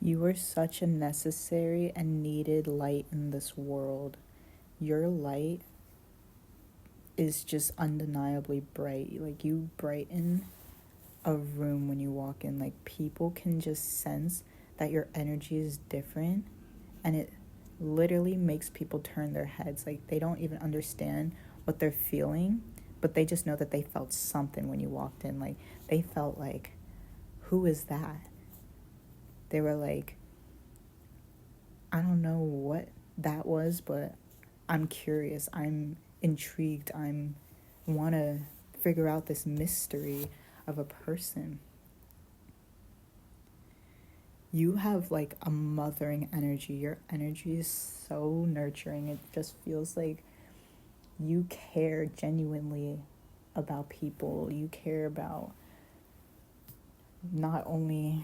You are such a necessary and needed light in this world. Your light is just undeniably bright. Like, you brighten a room when you walk in. Like, people can just sense that your energy is different, and it literally makes people turn their heads. Like, they don't even understand what they're feeling, but they just know that they felt something when you walked in. Like, they felt like, who is that? They were like, I don't know what that was, but I'm curious. I'm intrigued. I'm want to figure out this mystery of a person. You have like a mothering energy. Your energy is so nurturing. It just feels like you care genuinely about people. You care about not only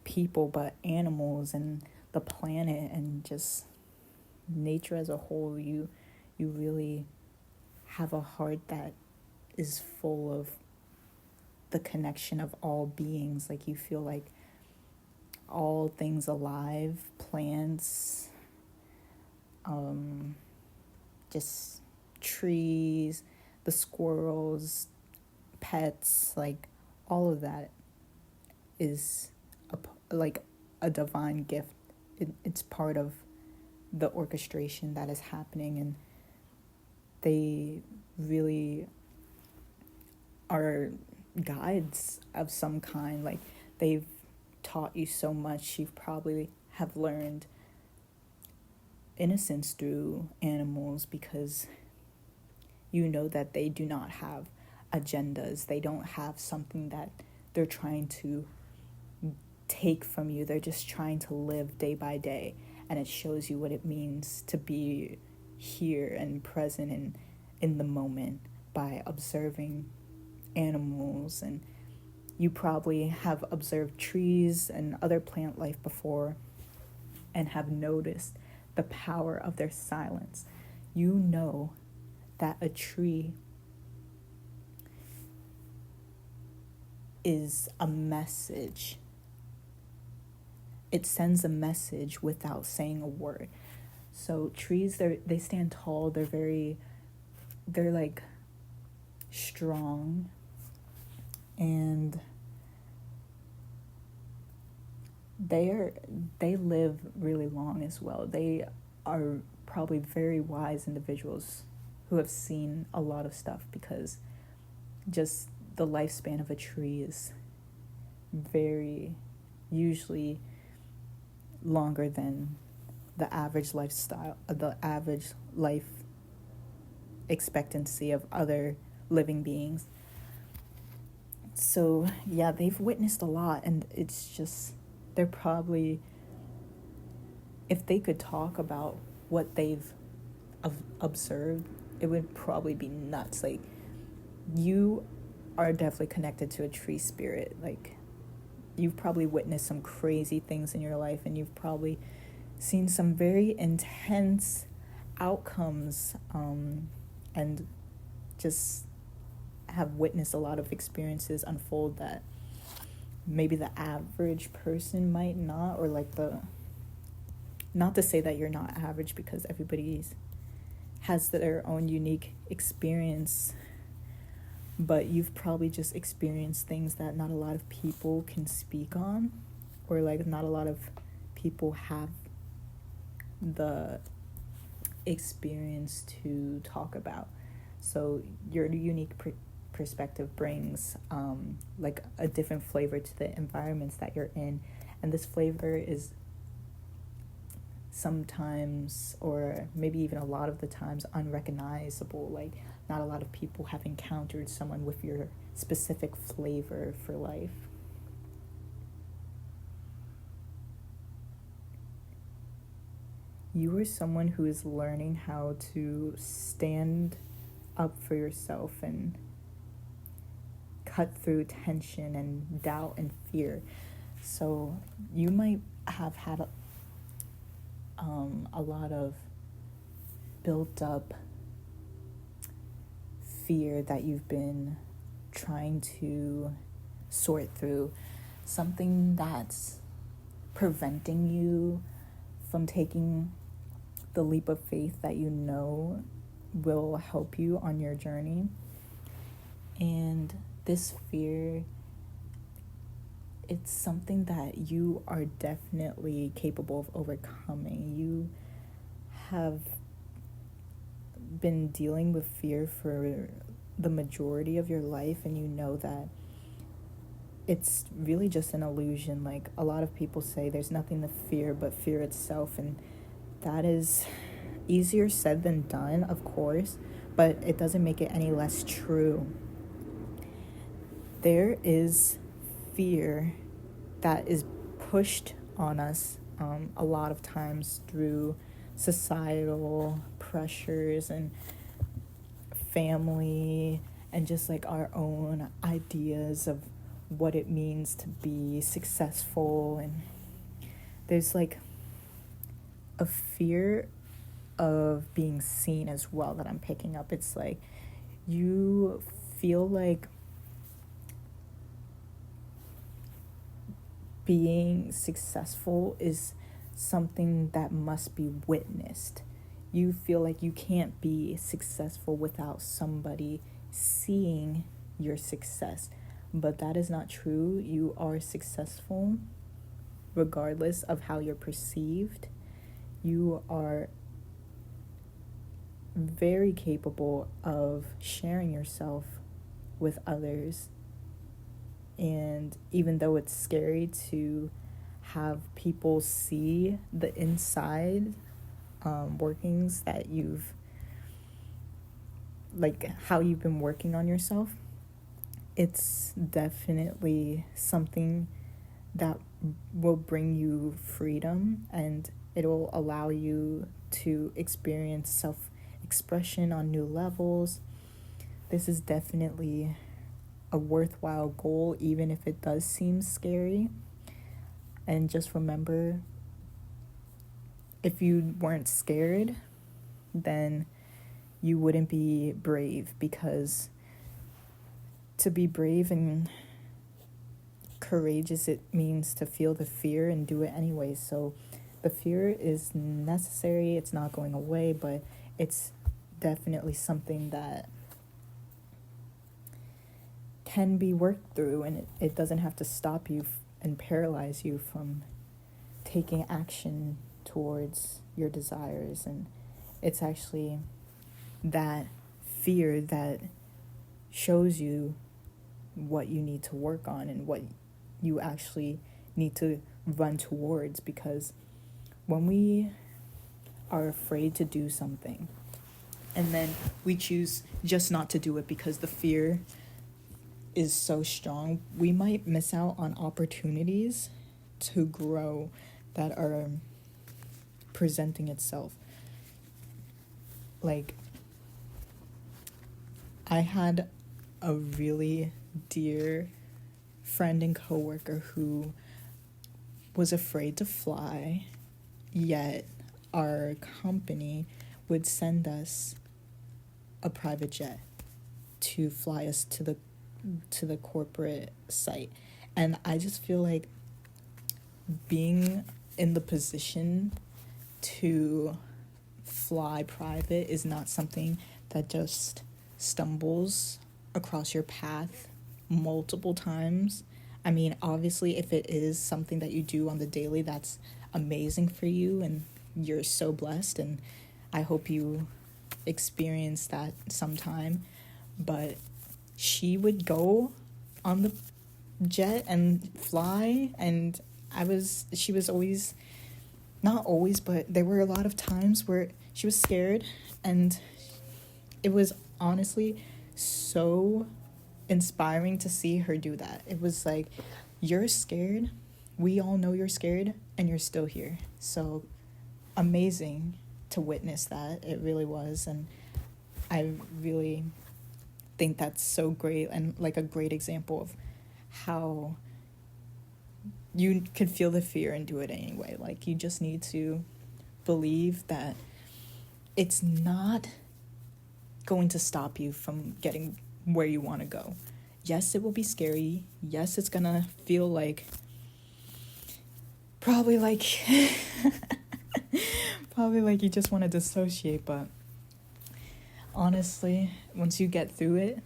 people but animals and the planet and just nature as a whole. You really have a heart that is full of the connection of all beings. Like, you feel like all things alive, plants, just trees, the squirrels, pets, like all of that is like a divine gift. It's part of the orchestration that is happening, and they really are guides of some kind. Like, they've taught you so much. You probably have learned innocence through animals because you know that they do not have agendas. They don't have something that they're trying to take from you. They're just trying to live day by day, and it shows you what it means to be here and present and in the moment by observing animals. And you probably have observed trees and other plant life before and have noticed the power of their silence. You know that a tree is a message. It sends a message without saying a word. So trees, they stand tall. They're like strong, and they live really long as well. They are probably very wise individuals who have seen a lot of stuff, because just the lifespan of a tree is very usually longer than the average life expectancy of other living beings. So yeah, they've witnessed a lot, and it's just, they're probably, if they could talk about what they've observed, it would probably be nuts. Like, you are definitely connected to a tree spirit. Like, you've probably witnessed some crazy things in your life, and you've probably seen some very intense outcomes, and just have witnessed a lot of experiences unfold that maybe the average person might not. Or like, not to say that you're not average, because everybody has their own unique experience, but you've probably just experienced things that not a lot of people can speak on, or like not a lot of people have the experience to talk about. So your unique perspective brings like a different flavor to the environments that you're in, and this flavor is sometimes, or maybe even a lot of the times, unrecognizable. Like, not a lot of people have encountered someone with your specific flavor for life. You are someone who is learning how to stand up for yourself and cut through tension and doubt and fear. So you might have had a lot of built up fear that you've been trying to sort through. Something that's preventing you from taking the leap of faith that you know will help you on your journey. And this fear, it's something that you are definitely capable of overcoming. You have been dealing with fear for the majority of your life, and you know that it's really just an illusion. Like, a lot of people say there's nothing to fear but fear itself, and that is easier said than done, of course, but it doesn't make it any less true. There is fear that is pushed on us a lot of times through societal pressures and family and just like our own ideas of what it means to be successful. And there's like a fear of being seen as well that I'm picking up. It's like you feel like being successful is something that must be witnessed. You feel like you can't be successful without somebody seeing your success. But that is not true. You are successful regardless of how you're perceived. You are very capable of sharing yourself with others. And even though it's scary to have people see the inside workings that you've, like how you've been working on yourself, it's definitely something that will bring you freedom, and it will allow you to experience self-expression on new levels. This is definitely a worthwhile goal, even if it does seem scary. And just remember, if you weren't scared, then you wouldn't be brave, because to be brave and courageous, it means to feel the fear and do it anyway. So the fear is necessary. It's not going away, but it's definitely something that can be worked through, and it doesn't have to stop you and paralyze you from taking action towards your desires. And it's actually that fear that shows you what you need to work on and what you actually need to run towards. Because when we are afraid to do something and then we choose just not to do it because the fear is so strong, we might miss out on opportunities to grow that are presenting itself. Like, I had a really dear friend and coworker who was afraid to fly, yet our company would send us a private jet to fly us to the corporate site. And I just feel like being in the position to fly private is not something that just stumbles across your path multiple times. I mean, obviously, if it is something that you do on the daily, that's amazing for you and you're so blessed, and I hope you experience that sometime. But she would go on the jet and fly, and she was always, not always, but there were a lot of times where she was scared, and it was honestly so inspiring to see her do that. It was like, you're scared, we all know you're scared, and you're still here. So amazing to witness that. It really was. And I really think that's so great, and like a great example of how you could feel the fear and do it anyway. Like, you just need to believe that it's not going to stop you from getting where you want to go. Yes, it will be scary. Yes, it's gonna feel like probably like probably like you just want to dissociate, but honestly, once you get through it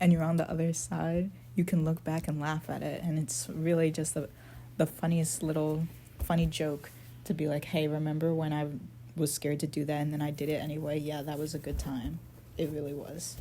and you're on the other side, you can look back and laugh at it, and it's really just the funniest little funny joke to be like, hey, remember when I was scared to do that and then I did it anyway? Yeah, that was a good time. It really was.